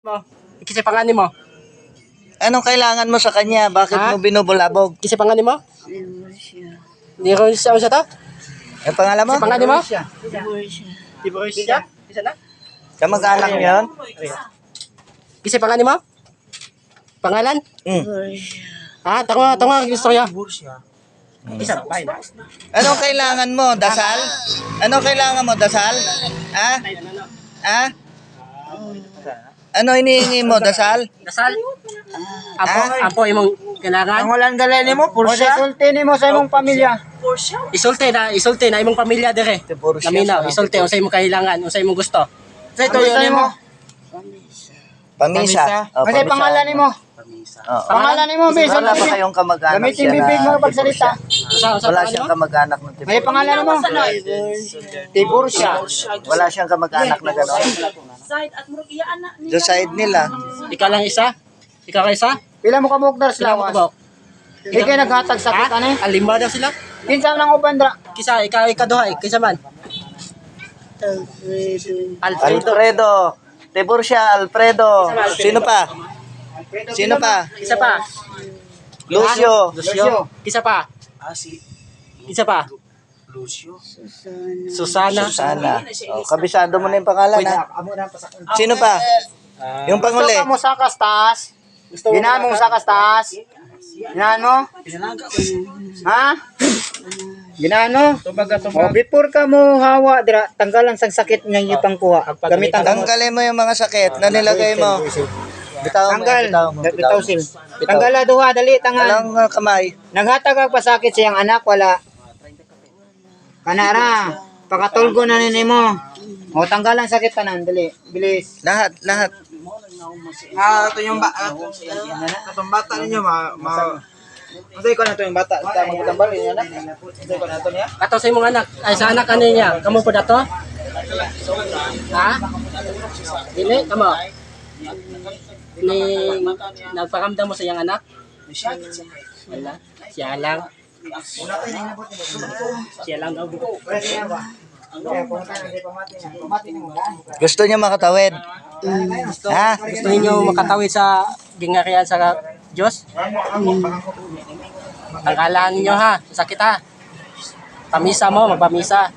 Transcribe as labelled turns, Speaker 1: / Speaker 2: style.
Speaker 1: Mo. Kasi pangalan mo.
Speaker 2: Anong kailangan mo sa kanya? Bakit mo binubulabog?
Speaker 1: Kasi pangalan mo? Hindi ko siya to.
Speaker 2: Ang pangalan mo?
Speaker 1: Kasi pangalan mo?
Speaker 3: Divorcia.
Speaker 1: Isa na.
Speaker 2: Kamag-anak niyo yun?
Speaker 1: Kasi pangalan mo? Pangalan? Ha? Tango gusto ko ya. Isa pa na.
Speaker 2: Anong kailangan mo? Dasal? Anong kailangan mo? Dasal? Ha? Ha? Ano hinihingi mo? Dasal?
Speaker 1: Dasal. Apo imong kailangan.
Speaker 3: Ang walang galay mo, Porsche. Isulti mo sa imong pamilya.
Speaker 1: Isulti na imong pamilya dire. Laminaw, isulti sa imong kailangan, sa imong gusto.
Speaker 3: Sa ito yun mo.
Speaker 2: Pamisa. Oh,
Speaker 3: Kasi
Speaker 2: pamisa.
Speaker 3: pangalan mo.
Speaker 2: Oo.
Speaker 3: Pangalan mo, Bill.
Speaker 2: Wala pa kayong kamag-anak
Speaker 3: Gamitin
Speaker 2: siya
Speaker 3: bibig mo
Speaker 2: na
Speaker 3: pagsalita.
Speaker 2: Wala siyang kamag-anak ng
Speaker 3: May
Speaker 2: Tiburcia.
Speaker 3: pangalan mo. Tiburcia.
Speaker 2: Wala siyang kamag-anak na gano'n. Doon side nila.
Speaker 1: Ikaw lang isa? Ikaw ka isa?
Speaker 3: Pila mo kabuk dar
Speaker 1: Sila mo
Speaker 3: lawas.
Speaker 1: kabok.
Speaker 3: Ikay naghatag sakit ani.
Speaker 1: Alima daw sila?
Speaker 3: Kinsa nang ubandra.
Speaker 1: Kisa ikaduha, kisa man. Alfredo.
Speaker 2: Alfredo. Tiburcia, Alfredo. Sino pa? Sino pa?
Speaker 1: Isa pa.
Speaker 2: Lucio.
Speaker 1: Lucio. Isa pa. Isa pa. Susana.
Speaker 2: Susana. Oh, kabisado mo na yung pangalan, ha? Sino pa? Yung
Speaker 3: Gusto
Speaker 2: panguli.
Speaker 3: ka mo sa kastas. Ginahan mo sa kastas. Ginahan mo? Ha? Ginahan mo? O, before ka mo hawa, dira, tanggalan sang sakit nga ipang kuha. Gamitan ka mo.
Speaker 2: Tanggalin mo yung mga sakit na nilagay mo. Bitaw mo,
Speaker 3: Tanggal.
Speaker 2: bitaw mo.
Speaker 3: Bitaw sil. Tanggala duha, dali, tangan.
Speaker 2: Walang kamay.
Speaker 3: Naghatag ka pa sakit siyang anak, wala. Kanara, pakatulgo na nini mo. O, tanggalan sakit tanan, dali. Bilis.
Speaker 2: Lahat.
Speaker 3: Ito yung itong bata ninyo, Masay ko na ito yung bata. Ito ang magutambal, yun na. Masay ko na ito niya.
Speaker 1: Ato sa imong anak. Ay sa anak ano niya? Kamo po dato? Ha? Dili kamo. Ni nagpakamdam mo sa iyang anak? Wala. Siya lang. Siya lang daw.
Speaker 2: Gusto niya makatawid. Ha?
Speaker 1: Gusto niyo makatawid sa gingarian sa Diyos? Tanggalan niyo ha. Sakit ha. Pamisa mo, magpamisa.